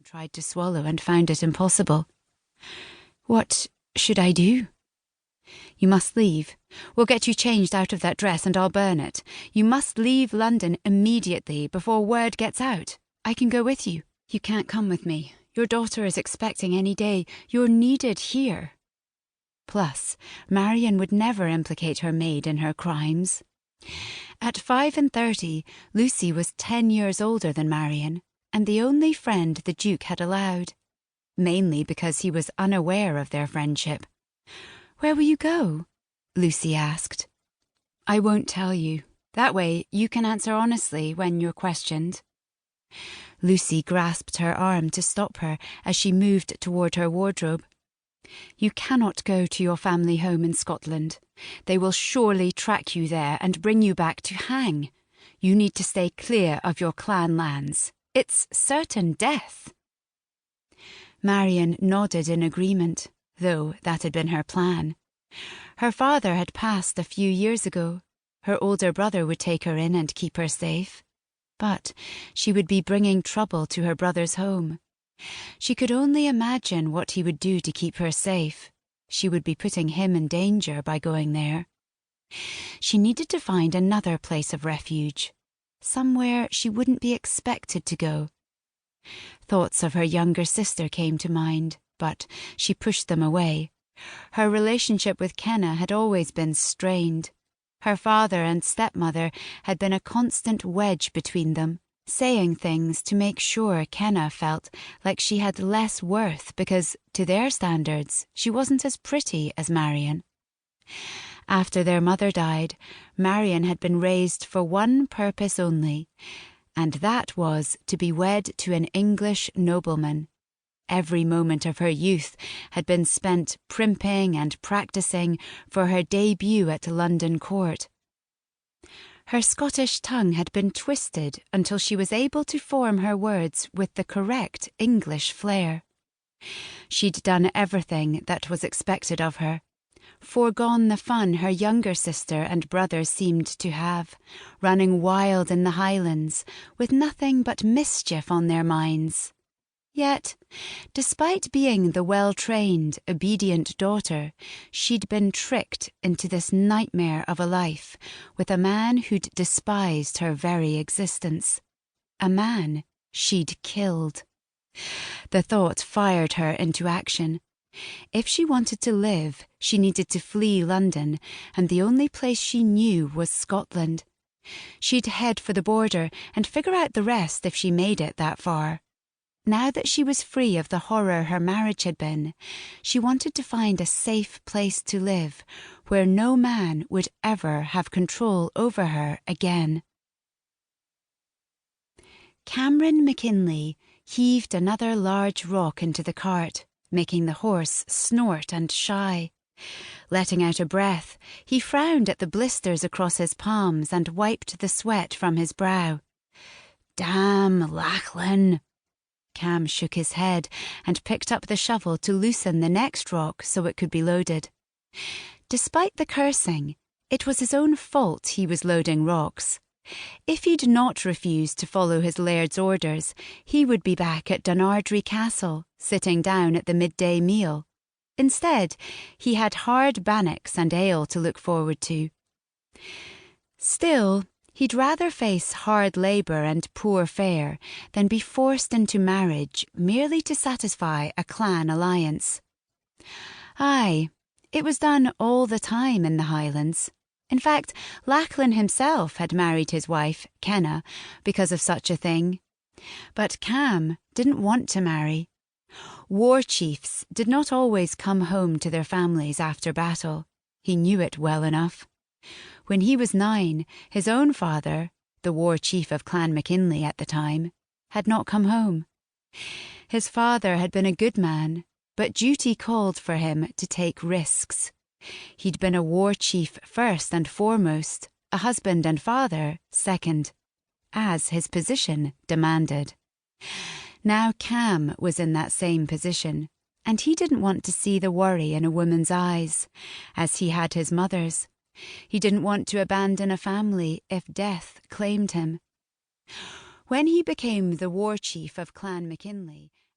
tried to swallow and found it impossible. "What should I do?" "You must leave. We'll get you changed out of that dress and I'll burn it. You must leave London immediately before word gets out. I can go with you." "You can't come with me. Your daughter is expecting any day. You're needed here." Plus, Marian would never implicate her maid in her crimes. At 35, Lucy was 10 years older than Marian, and the only friend the Duke had allowed, mainly because he was unaware of their friendship. "Where will you go?" Lucy asked. "I won't tell you. That way you can answer honestly when you're questioned." Lucy grasped her arm to stop her as she moved toward her wardrobe. "You cannot go to your family home in Scotland. They will surely track you there and bring you back to hang. You need to stay clear of your clan lands. It's certain death." Marian nodded in agreement, though that had been her plan. Her father had passed a few years ago. Her older brother would take her in and keep her safe. But she would be bringing trouble to her brother's home. She could only imagine what he would do to keep her safe. She would be putting him in danger by going there. She needed to find another place of refuge, somewhere she wouldn't be expected to go. Thoughts of her younger sister came to mind, but she pushed them away. Her relationship with Kenna had always been strained. Her father and stepmother had been a constant wedge between them, saying things to make sure Kenna felt like she had less worth because, to their standards, she wasn't as pretty as Marian. After their mother died, Marian had been raised for one purpose only, and that was to be wed to an English nobleman. Every moment of her youth had been spent primping and practicing for her debut at London court. Her Scottish tongue had been twisted until she was able to form her words with the correct English flair. She'd done everything that was expected of her, foregone the fun her younger sister and brother seemed to have, running wild in the Highlands, with nothing but mischief on their minds. Yet, despite being the well-trained, obedient daughter, she'd been tricked into this nightmare of a life with a man who'd despised her very existence. A man she'd killed. The thought fired her into action. If she wanted to live, she needed to flee London, and the only place she knew was Scotland. She'd head for the border and figure out the rest if she made it that far. Now that she was free of the horror her marriage had been, she wanted to find a safe place to live, where no man would ever have control over her again. Cameron MacKinlay heaved another large rock into the cart, making the horse snort and shy. Letting out a breath, he frowned at the blisters across his palms and wiped the sweat from his brow. "Damn Lachlan!" Cam shook his head and picked up the shovel to loosen the next rock so it could be loaded. Despite the cursing, it was his own fault he was loading rocks. If he'd not refused to follow his laird's orders, he would be back at Dunardry Castle, sitting down at the midday meal. Instead, he had hard bannocks and ale to look forward to. Still, he'd rather face hard labour and poor fare than be forced into marriage merely to satisfy a clan alliance. Aye, it was done all the time in the Highlands. In fact, Lachlan himself had married his wife, Kenna, because of such a thing. But Cam didn't want to marry. War chiefs did not always come home to their families after battle. He knew it well enough. When he was 9, his own father, the war chief of Clan MacKinlay at the time, had not come home. His father had been a good man, but duty called for him to take risks. He'd been a war chief first and foremost, a husband and father second, as his position demanded. Now Cam was in that same position, and he didn't want to see the worry in a woman's eyes, as he had his mother's. He didn't want to abandon a family if death claimed him. When he became the war chief of Clan MacKinlay,